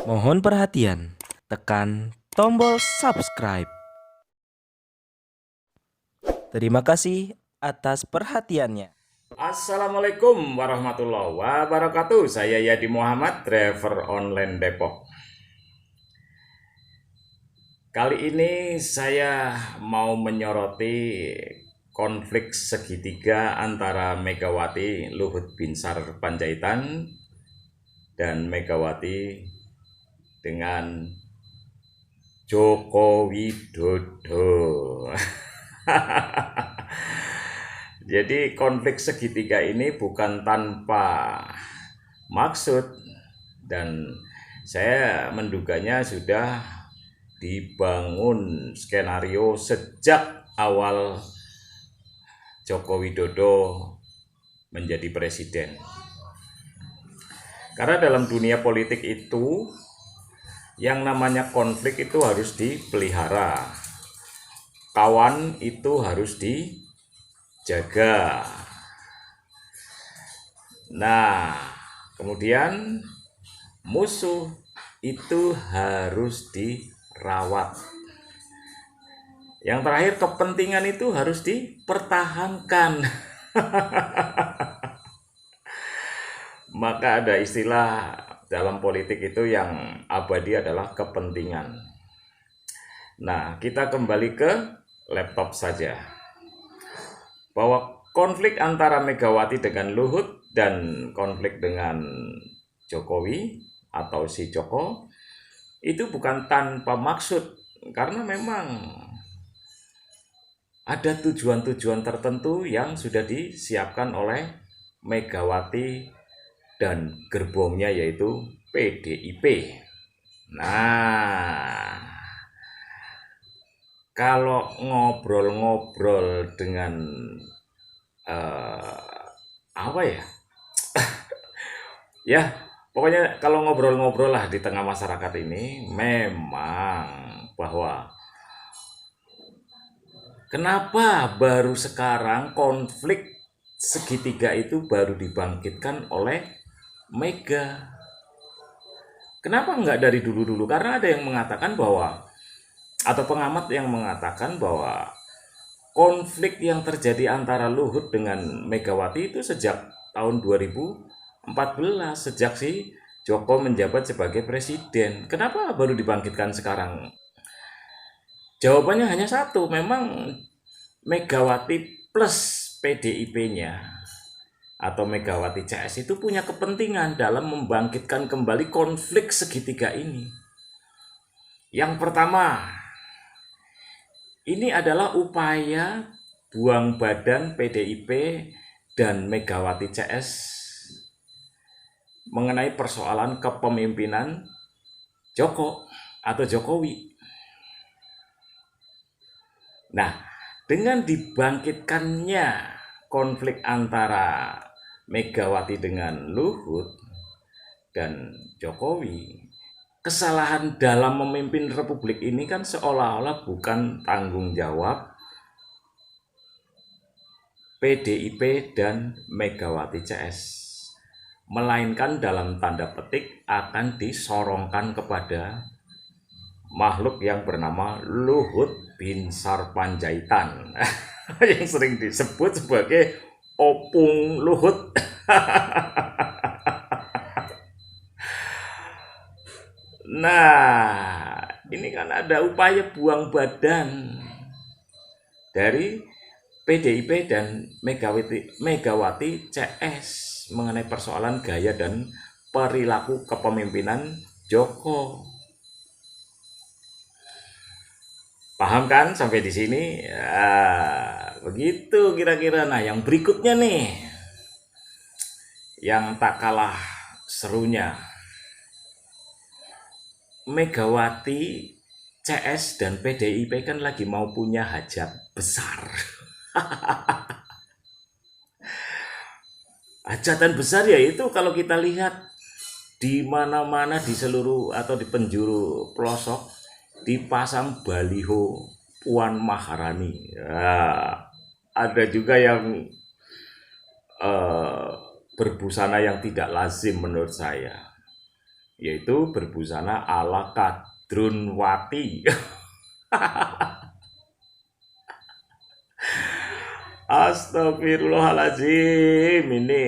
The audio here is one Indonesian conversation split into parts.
Mohon perhatian, tekan tombol subscribe. Terima kasih atas perhatiannya. Assalamualaikum warahmatullahi wabarakatuh. Saya Yadi Muhammad, driver online Depok. Kali ini saya mau menyoroti konflik segitiga antara Megawati Luhut Binsar Panjaitan dan Megawati dengan Joko Widodo. Jadi konflik segitiga ini bukan tanpa maksud, dan saya menduganya sudah dibangun skenario sejak awal Joko Widodo menjadi presiden. Karena dalam dunia politik itu yang namanya konflik itu harus dipelihara. Kawan itu harus dijaga. Nah, kemudian musuh itu harus dirawat. Yang terakhir, kepentingan itu harus dipertahankan. Maka ada istilah dalam politik itu yang abadi adalah kepentingan. Nah, kita kembali ke laptop saja. Bahwa konflik antara Megawati dengan Luhut dan konflik dengan Jokowi atau si Joko itu bukan tanpa maksud, karena memang ada tujuan-tujuan tertentu yang sudah disiapkan oleh Megawati dan gerbongnya, yaitu PDIP. Nah, kalau ngobrol-ngobrol dengan apa ya? Ya, pokoknya kalau ngobrol-ngobrol lah di tengah masyarakat ini, memang bahwa kenapa baru sekarang konflik segitiga itu baru dibangkitkan oleh Mega. Kenapa enggak dari dulu-dulu? Karena ada yang mengatakan bahwa, atau pengamat yang mengatakan bahwa konflik yang terjadi antara Luhut dengan Megawati itu sejak tahun 2014, sejak si Joko menjabat sebagai presiden. Kenapa baru dibangkitkan sekarang? Jawabannya hanya satu, memang Megawati plus PDIP-nya atau Megawati CS itu punya kepentingan dalam membangkitkan kembali konflik segitiga ini. Yang pertama, ini adalah upaya buang badan PDIP dan Megawati CS mengenai persoalan kepemimpinan Joko atau Jokowi. Nah, dengan dibangkitkannya konflik antara Megawati dengan Luhut dan Jokowi, kesalahan dalam memimpin republik ini kan seolah-olah bukan tanggung jawab PDIP dan Megawati CS, melainkan dalam tanda petik akan disorongkan kepada makhluk yang bernama Luhut Binsar Panjaitan yang sering disebut sebagai Opung Luhut. Nah, ini kan ada upaya buang badan dari PDIP dan Megawati CS mengenai persoalan gaya dan perilaku kepemimpinan Joko. Paham kan sampai di sini? Ya, begitu kira-kira. Nah, yang berikutnya nih, yang tak kalah serunya, Megawati CS dan PDIP kan lagi mau punya hajat besar. Hajatan besar yaitu kalau kita lihat di mana-mana di seluruh atau di penjuru pelosok dipasang baliho Puan Maharani. Ya, ada juga yang berbusana yang tidak lazim menurut saya. yaitu berbusana ala Kadrunwati. Astagfirullahaladzim, ini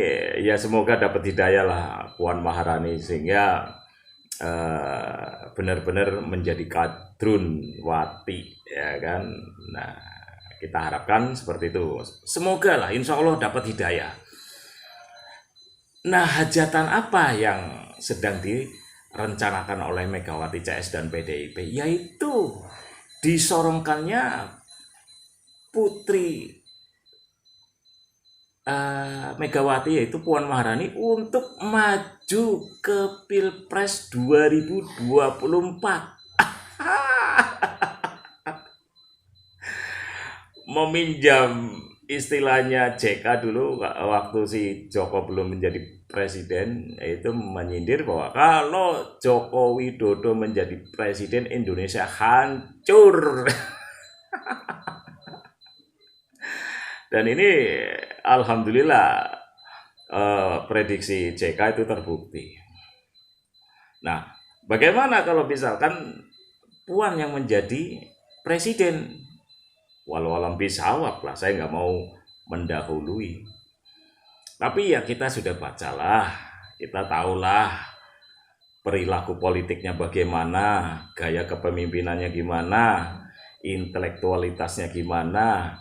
ya semoga dapat hidayah lah Puan Maharani sehingga benar-benar menjadi Kadrunwati, ya kan. Nah, kita harapkan seperti itu. Semoga lah, insya Allah dapat hidayah. Nah, hajatan apa yang sedang direncanakan oleh Megawati CS dan PDIP? Yaitu disorongkannya putri Megawati, yaitu Puan Maharani, untuk maju ke Pilpres 2024. Meminjam istilahnya JK dulu waktu si Joko belum menjadi presiden, itu menyindir bahwa kalau Joko Widodo menjadi presiden Indonesia hancur. Dan ini alhamdulillah prediksi JK itu terbukti. Nah, bagaimana kalau misalkan Puan yang menjadi presiden? Walau alam bisawab lah, saya nggak mau mendahului. Tapi ya kita sudah bacalah, kita tahulah perilaku politiknya bagaimana, gaya kepemimpinannya gimana, intelektualitasnya gimana,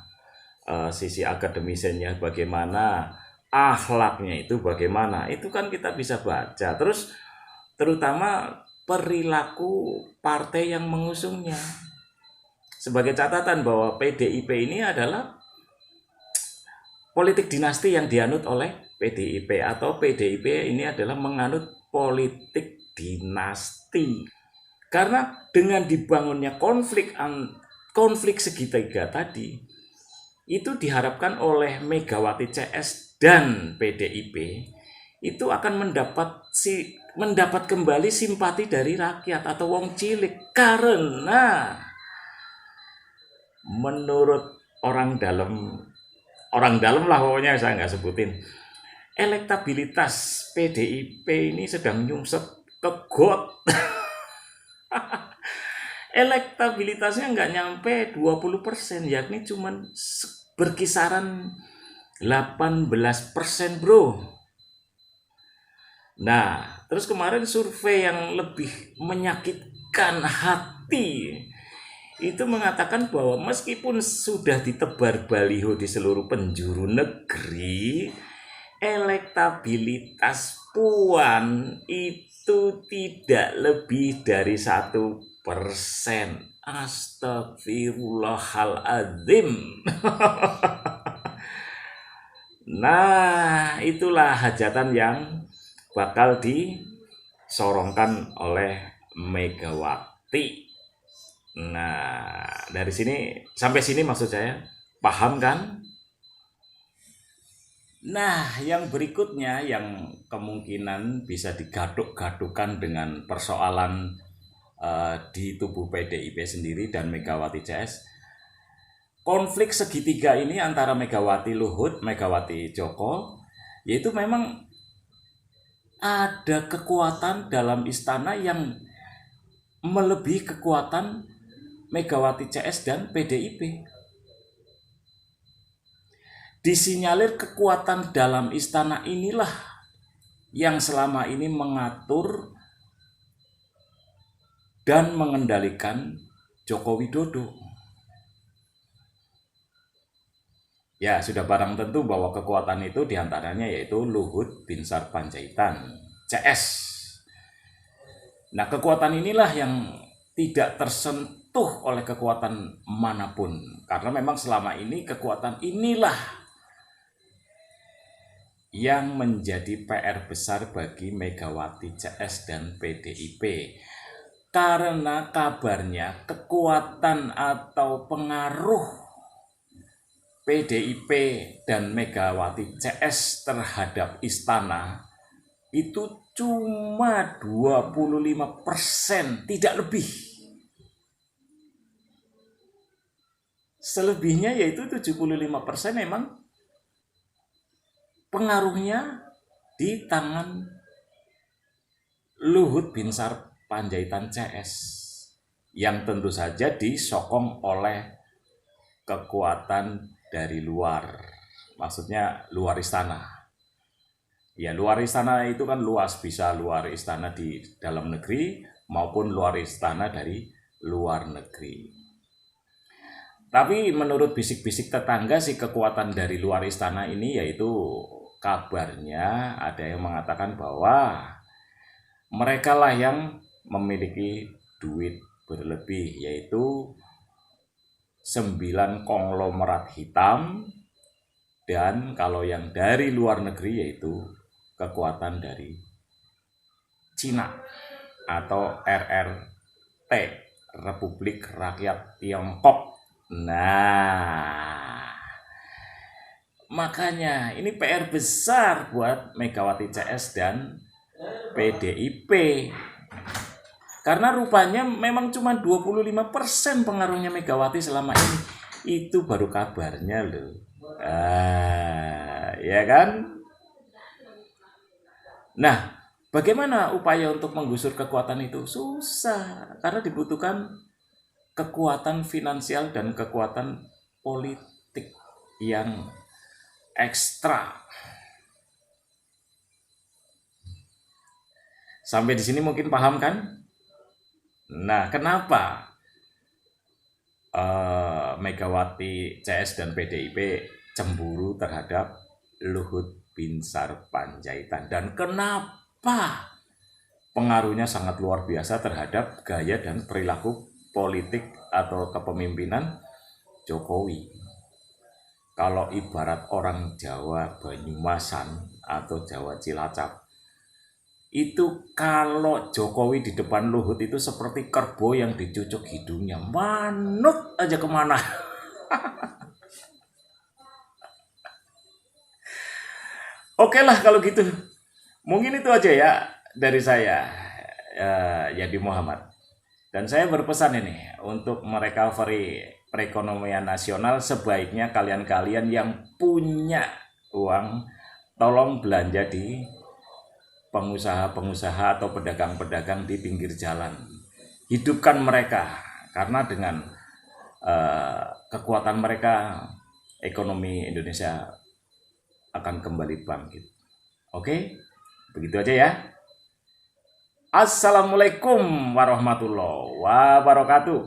sisi akademisnya bagaimana, akhlaknya itu bagaimana, itu kan kita bisa baca. Terus terutama perilaku partai yang mengusungnya. Sebagai catatan bahwa PDIP ini adalah politik dinasti yang dianut oleh PDIP, atau PDIP ini adalah menganut politik dinasti. Karena dengan dibangunnya konflik segitiga tadi, itu diharapkan oleh Megawati CS dan PDIP itu akan mendapat kembali simpati dari rakyat atau wong cilik, karena menurut orang dalam lah pokoknya, saya nggak sebutin, elektabilitas PDIP ini sedang nyungsep ke got. Elektabilitasnya nggak nyampe 20%, yakni cuman berkisaran 18%, bro. Nah, terus kemarin survei yang lebih menyakitkan hati itu mengatakan bahwa meskipun sudah ditebar baliho di seluruh penjuru negeri, elektabilitas Puan itu tidak lebih dari 1%. Astagfirullahaladzim. Nah, itulah hajatan yang bakal disorongkan oleh Megawati. Nah, dari sini sampai sini maksud saya, paham kan? Nah, yang berikutnya yang kemungkinan bisa digaduk-gadukan dengan persoalan di tubuh PDIP sendiri dan Megawati CS. Konflik segitiga ini antara Megawati Luhut, Megawati Joko, yaitu memang ada kekuatan dalam istana yang melebihi kekuatan Megawati CS dan PDIP. Disinyalir kekuatan dalam istana inilah yang selama ini mengatur dan mengendalikan Joko Widodo. Ya, sudah barang tentu bahwa kekuatan itu diantaranya yaitu Luhut Binsar Panjaitan, CS. Nah, kekuatan inilah yang tidak tersentuh oleh kekuatan manapun, karena memang selama ini kekuatan inilah yang menjadi PR besar bagi Megawati CS dan PDIP. Karena kabarnya kekuatan atau pengaruh PDIP dan Megawati CS terhadap istana itu cuma 25%, tidak lebih. Selebihnya yaitu 75% memang pengaruhnya di tangan Luhut Binsar Panjaitan CS yang tentu saja disokong oleh kekuatan dari luar, maksudnya luar istana. Ya, luar istana itu kan luas, bisa luar istana di dalam negeri maupun luar istana dari luar negeri. Tapi menurut bisik-bisik tetangga sih, kekuatan dari luar istana ini yaitu kabarnya ada yang mengatakan bahwa mereka lah yang memiliki duit berlebih, yaitu 9 konglomerat hitam, dan kalau yang dari luar negeri yaitu kekuatan dari Cina atau RRT, Republik Rakyat Tiongkok. Nah, makanya ini PR besar buat Megawati CS dan PDIP. Karena rupanya memang cuma 25% pengaruhnya Megawati selama ini. Itu baru kabarnya loh. Ya kan? Nah, bagaimana upaya untuk menggusur kekuatan itu? Susah, karena dibutuhkan kekuatan finansial dan kekuatan politik yang ekstra. Sampai di sini mungkin paham kan? Nah, kenapa Megawati CS dan PDIP cemburu terhadap Luhut Binsar Panjaitan, dan kenapa pengaruhnya sangat luar biasa terhadap gaya dan perilaku politik atau kepemimpinan Jokowi. Kalau ibarat orang Jawa Banyumasan atau Jawa Cilacap, itu kalau Jokowi di depan Luhut itu seperti kerbau yang dicucuk hidungnya, manut aja kemana. Oke lah kalau gitu. Mungkin itu aja ya dari saya, Yadi Muhammad. Dan saya berpesan ini, untuk merecovery perekonomian nasional, sebaiknya kalian-kalian yang punya uang, tolong belanja di pengusaha-pengusaha atau pedagang-pedagang di pinggir jalan. Hidupkan mereka, karena dengan kekuatan mereka, ekonomi Indonesia akan kembali bangkit. Oke, begitu aja ya. Assalamualaikum warahmatullahi wabarakatuh.